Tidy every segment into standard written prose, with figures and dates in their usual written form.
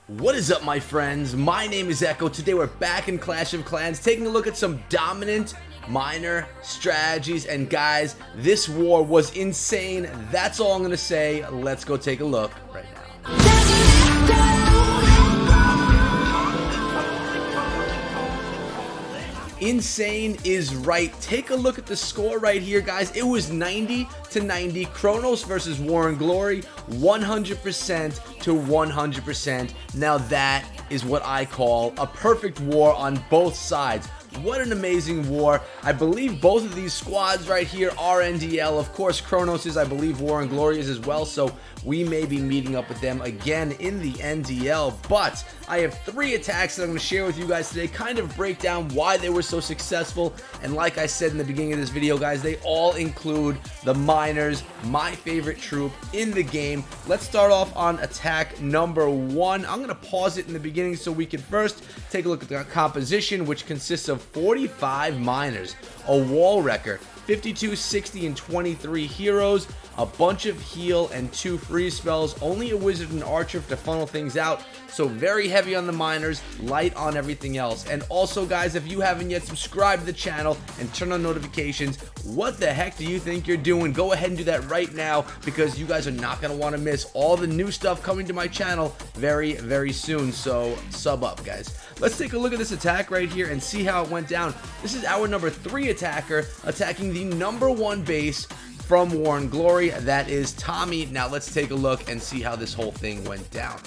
What is up, my friends? My name is Echo. Today we're back in Clash of Clans, taking a look at some dominant miner strategies. And guys, this war was insane. That's all I'm gonna say. Let's go take a look right now. Insane is right. Take a look at the score right here, guys. It was 90-90. Kronos versus War and Glory, 100% to 100%. Now that is what I call a perfect war on both sides. What an amazing war. I believe both of these squads right here are NDL. Of course, Kronos is, I believe War and Glory is as well, so we may be meeting up with them again in the NDL. But I have 3 attacks that I'm going to share with you guys today, kind of break down why they were so successful. And like I said in the beginning of this video, guys, they all include the miners, my favorite troop in the game. Let's start off on attack number 1. I'm going to pause it in the beginning so we can first take a look at the composition, which consists of 45 miners, a wall wrecker, 52, 60, and 23 heroes, a bunch of heal and 2 freeze spells, only a wizard and archer to funnel things out, so very heavy on the miners, light on everything else. And also, guys, if you haven't yet subscribed to the channel and turn on notifications, what the heck do you think you're doing? Go ahead and do that right now, because you guys are not going to want to miss all the new stuff coming to my channel very, very soon. So sub up, guys. Let's take a look at this attack right here and see how it went down. This is our number 3 attacker attacking the number 1 base from War and Glory. That is Tommy. Now let's take a look and see how this whole thing went down.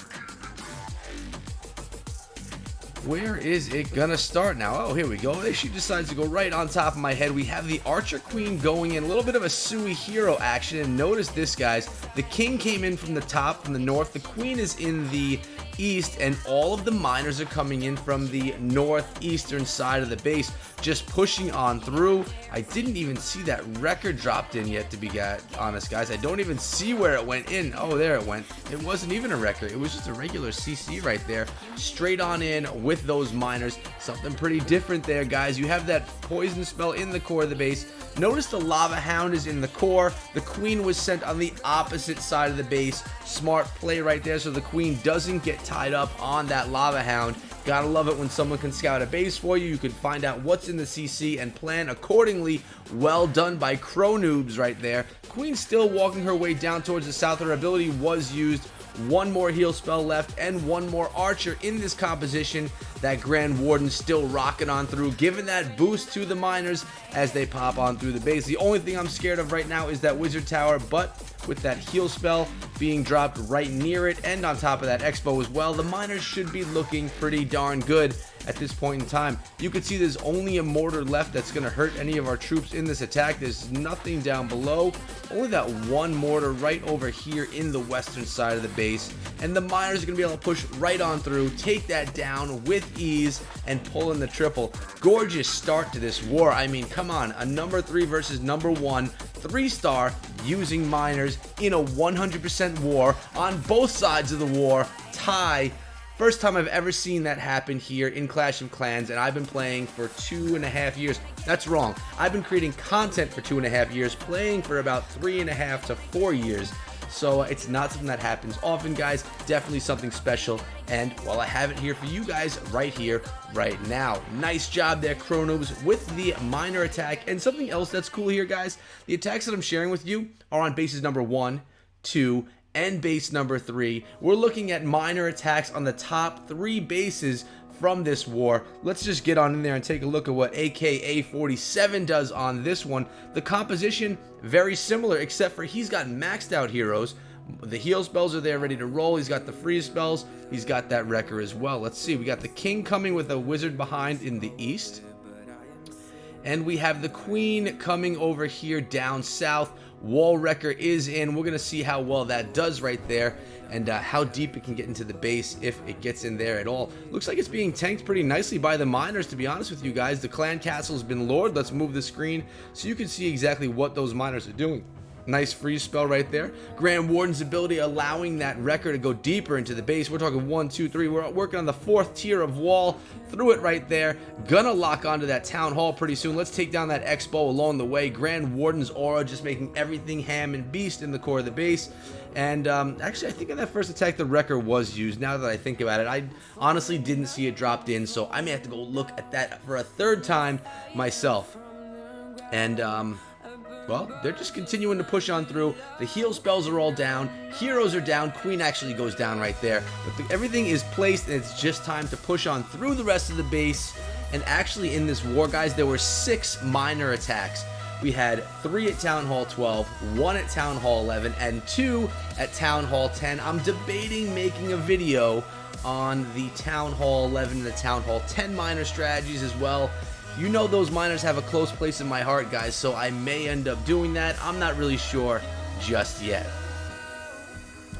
Where is it gonna start now? Oh, here we go. She decides to go right on top of my head. We have the Archer Queen going in, a little bit of a Sui hero action. And notice this, guys. The King came in from the top, from the north. The Queen is in the east, and all of the miners are coming in from the northeastern side of the base, just pushing on through. I didn't even see that record dropped in yet, to be honest, guys. I don't even see where it went in. Oh, there it went. It wasn't even a record. It was just a regular CC right there, straight on in with those miners. Something pretty different there, guys. You have that poison spell in the core of the base. Notice the Lava Hound is in the core. The Queen was sent on the opposite side of the base. Smart play right there, so the Queen doesn't get tied up on that Lava Hound. Gotta love it when someone can scout a base for you. You can find out what's in the CC and plan accordingly. Well done by Kronos right there. Queen still walking her way down towards the south. Her ability was used. 1 more heal spell left and 1 more archer in this composition. That Grand Warden still rocking on through, giving that boost to the miners as they pop on through the base. The only thing I'm scared of right now is that Wizard Tower, but with that heal spell being dropped right near it and on top of that Expo as well, the miners should be looking pretty darn good at this point in time. You can see there's only a mortar left that's going to hurt any of our troops in this attack. There's nothing down below, only that 1 mortar right over here in the western side of the base, and the miners are going to be able to push right on through, take that down with ease, and pull in the triple. Gorgeous start to this war. I mean, come on, a number 3 versus number 1, 3-star using miners in a 100% war on both sides of the war. Tie. First time I've ever seen that happen here in Clash of Clans, and I've been playing for 2.5 years. That's wrong. I've been creating content for 2.5 years, playing for about 3.5 to 4 years. So it's not something that happens often, guys. Definitely something special. And while I have it here for you guys right here, right now. Nice job there, Kronos, with the miner attack. And something else that's cool here, guys. The attacks that I'm sharing with you are on bases number 1, 2, and base number 3. We're looking at minor attacks on the top 3 bases from this war. Let's just get on in there and take a look at what AKA 47 does on this one. The composition, very similar, except for he's got maxed out heroes. The heal spells are there ready to roll. He's got the freeze spells. He's got that wrecker as well. Let's see. We got the King coming with a wizard behind in the east. And we have the Queen coming over here down south. Wall wrecker is in. We're going to see how well that does right there, and how deep it can get into the base if it gets in there at all. Looks like it's being tanked pretty nicely by the miners, to be honest with you guys. The clan castle's been lowered. Let's move the screen so you can see exactly what those miners are doing. Nice freeze spell right there. Grand Warden's ability allowing that wrecker to go deeper into the base. We're talking 1, 2, 3. We're working on the 4th tier of wall. Threw it right there. Gonna lock onto that Town Hall pretty soon. Let's take down that Expo along the way. Grand Warden's aura just making everything ham and beast in the core of the base. And actually, I think in that first attack, the wrecker was used. Now that I think about it, I honestly didn't see it dropped in, so I may have to go look at that for a 3rd time myself. And well, they're just continuing to push on through. The heal spells are all down. Heroes are down. Queen actually goes down right there. But everything is placed, and it's just time to push on through the rest of the base. And actually, in this war, guys, there were 6 minor attacks. We had 3 at Town Hall 12, 1 at Town Hall 11, and 2 at Town Hall 10. I'm debating making a video on the Town Hall 11 and the Town Hall 10 minor strategies as well. You know those miners have a close place in my heart, guys, so I may end up doing that. I'm not really sure just yet.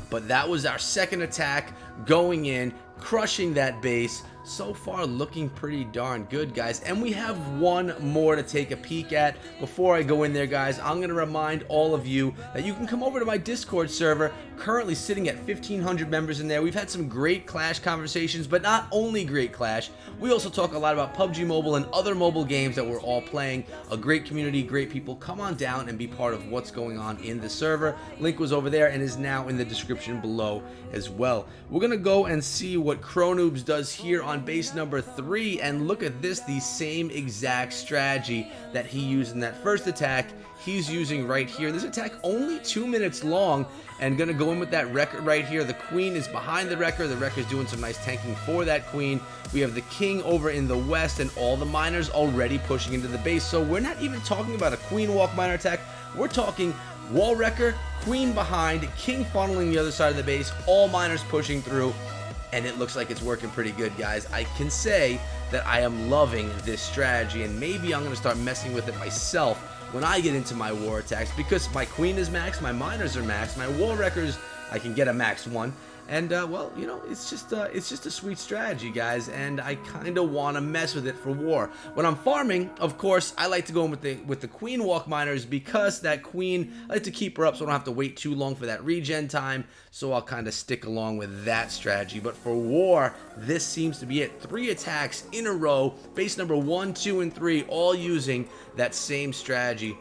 But that was our 2nd attack going in, crushing that base. So far looking pretty darn good, guys, and we have 1 more to take a peek at. Before I go in there, guys, I'm going to remind all of you that you can come over to my Discord server, currently sitting at 1,500 members in there. We've had some great Clash conversations, but not only great Clash, we also talk a lot about PUBG Mobile and other mobile games that we're all playing. A great community, great people. Come on down and be part of what's going on in the server. Link was over there and is now in the description below as well. We're going to go and see what Kronos does here on base number 3, and look at this, the same exact strategy that he used in that first attack he's using right here. This attack only 2 minutes long, and gonna go in with that wrecker right here. The queen is behind the wrecker is doing some nice tanking for that queen. We have the king over in the west, and all the miners already pushing into the base. So we're not even talking about a queen walk miner attack, we're talking wall wrecker, queen behind, king funneling the other side of the base, all miners pushing through. And it looks like it's working pretty good, guys. I can say that I am loving this strategy, and maybe I'm going to start messing with it myself when I get into my war attacks, because my queen is maxed, my miners are maxed, my wall wreckers, I can get a max 1. And well, you know, it's just a sweet strategy, guys, and I kind of want to mess with it for war. When I'm farming, of course, I like to go in with the queen walk miners, because that queen, I like to keep her up so I don't have to wait too long for that regen time, so I'll kind of stick along with that strategy. But for war, this seems to be it. 3 attacks in a row, base number 1, 2, and 3, all using that same strategy.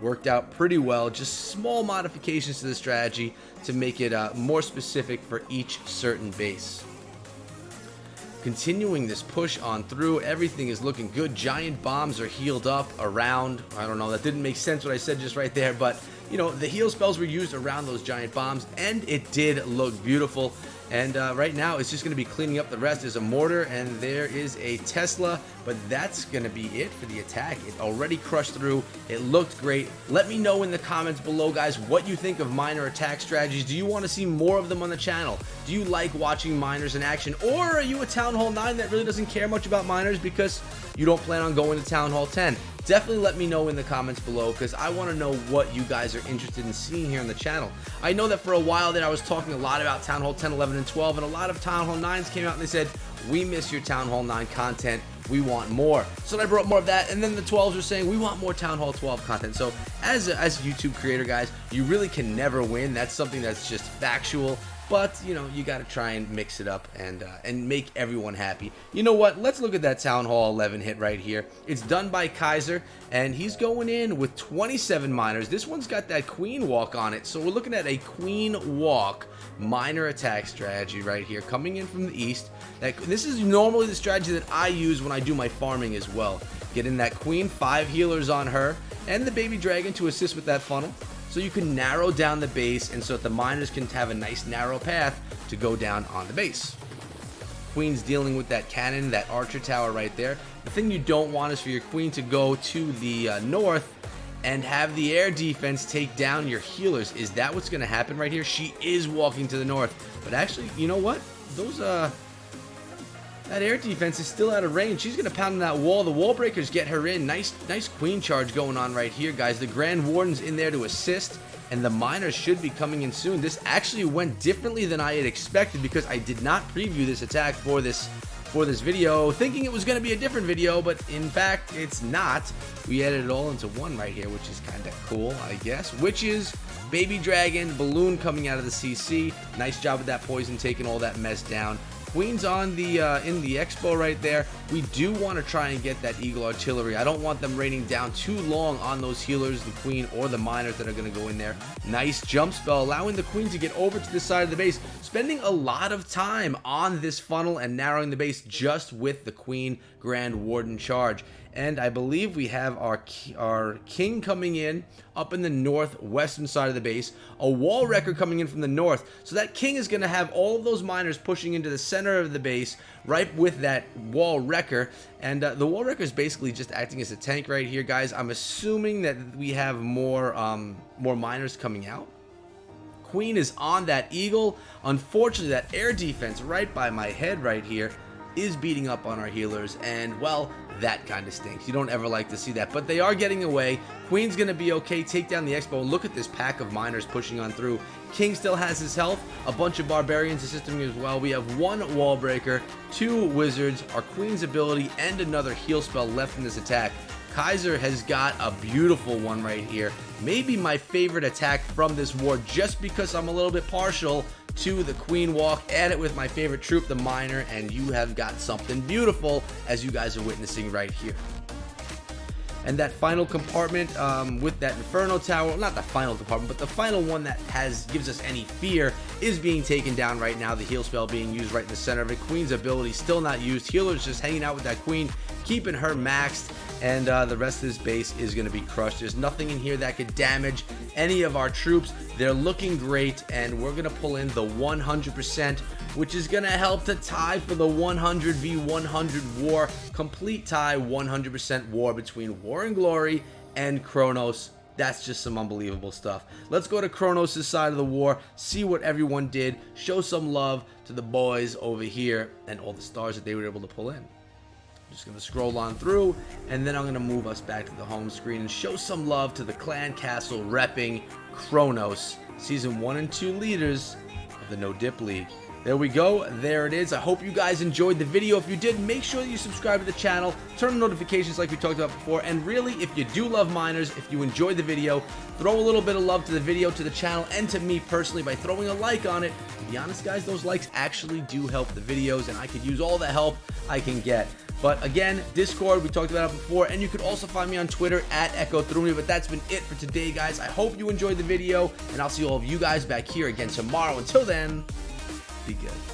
Worked out pretty well. Just small modifications to the strategy to make it more specific for each certain base. Continuing this push on through, everything is looking good. Giant bombs are healed up around, I don't know, that didn't make sense what I said just right there, but you know, the heal spells were used around those giant bombs, and it did look beautiful. And right now, it's just going to be cleaning up the rest. There's a mortar, and there is a Tesla, but that's going to be it for the attack. It already crushed through. It looked great. Let me know in the comments below, guys, what you think of minor attack strategies. Do you want to see more of them on the channel? Do you like watching miners in action? Or are you a Town Hall 9 that really doesn't care much about miners because you don't plan on going to Town Hall 10? Definitely let me know in the comments below, because I want to know what you guys are interested in seeing here on the channel. I know that for a while there I was talking a lot about Town Hall 10, 11, and 12, and a lot of Town Hall 9s came out and they said, we miss your Town Hall 9 content, we want more. So I brought more of that, and then the 12s were saying, we want more Town Hall 12 content. So as a YouTube creator, guys, you really can never win. That's something that's just factual. But, you know, you got to try and mix it up and make everyone happy. You know what? Let's look at that Town Hall 11 hit right here. It's done by Kaiser, and he's going in with 27 miners. This one's got that queen walk on it. So we're looking at a queen walk minor attack strategy right here, coming in from the east. This is normally the strategy that I use when I do my farming as well. Get in that queen, 5 healers on her, and the baby dragon to assist with that funnel. So you can narrow down the base, and so that the miners can have a nice narrow path to go down on the base. Queen's dealing with that cannon, that archer tower right there. The thing you don't want is for your queen to go to the north and have the air defense take down your healers. Is that what's going to happen right here? She is walking to the north, but actually, you know what? Those that air defense is still out of range. She's going to pound on that wall. The wall breakers get her in. Nice queen charge going on right here, guys. The Grand Warden's in there to assist, and the miners should be coming in soon. This actually went differently than I had expected, because I did not preview this attack for this video, thinking it was going to be a different video, but in fact, it's not. We added it all into one right here, which is kind of cool, I guess, which is Baby Dragon, Balloon coming out of the CC. Nice job with that poison, taking all that mess down. Queen's on the in the expo right there. We do want to try and get that Eagle Artillery. I don't want them raining down too long on those healers, the Queen or the miners that are going to go in there. Nice jump spell, allowing the Queen to get over to this side of the base, spending a lot of time on this funnel and narrowing the base just with the Queen Grand Warden charge. And I believe we have our king coming in up in the northwestern side of the base, a wall wrecker coming in from the north. So that king is going to have all of those miners pushing into the center of the base right with that wall wrecker. And the wall wrecker is basically just acting as a tank right here, guys. I'm assuming that we have more miners coming out. Queen is on that Eagle. Unfortunately, that air defense right by my head right here is beating up on our healers, and well, that kind of stinks. You don't ever like to see that, but they are getting away. Queen's gonna be okay, take down the expo, and look at this pack of miners pushing on through. King still has his health, a bunch of barbarians assisting as well. We have one wall breaker, two wizards, our Queen's ability, and another heal spell left in this attack. Kaiser has got a beautiful one right here. Maybe my favorite attack from this war, just because I'm a little bit partial to the Queen walk. Add it with my favorite troop, the miner, and you have got something beautiful, as you guys are witnessing right here. And that final compartment with that Inferno Tower, not the final compartment, but the final one that gives us any fear, is being taken down right now. The heal spell being used right in the center of it. Queen's ability still not used. Healer's just hanging out with that Queen, keeping her maxed, and the rest of this base is going to be crushed. There's nothing in here that could damage any of our troops. They're looking great, and we're going to pull in the 100%, which is going to help to tie for the 100 v 100 war. Complete tie, 100% war between War and Glory and Kronos. That's just some unbelievable stuff. Let's go to Kronos' side of the war, see what everyone did, show some love to the boys over here and all the stars that they were able to pull in. Just going to scroll on through, and then I'm going to move us back to the home screen and show some love to the Clan Castle repping Kronos, Season 1 and 2 leaders of the No Dip League. There we go. There it is. I hope you guys enjoyed the video. If you did, make sure that you subscribe to the channel, turn on notifications like we talked about before, and really, if you do love miners, if you enjoyed the video, throw a little bit of love to the video, to the channel, and to me personally by throwing a like on it. To be honest, guys, those likes actually do help the videos, and I could use all the help I can get. But again, Discord, we talked about it before, and you could also find me on Twitter at EchoThroughMe. But that's been it for today, guys. I hope you enjoyed the video, and I'll see all of you guys back here again tomorrow. Until then, be good.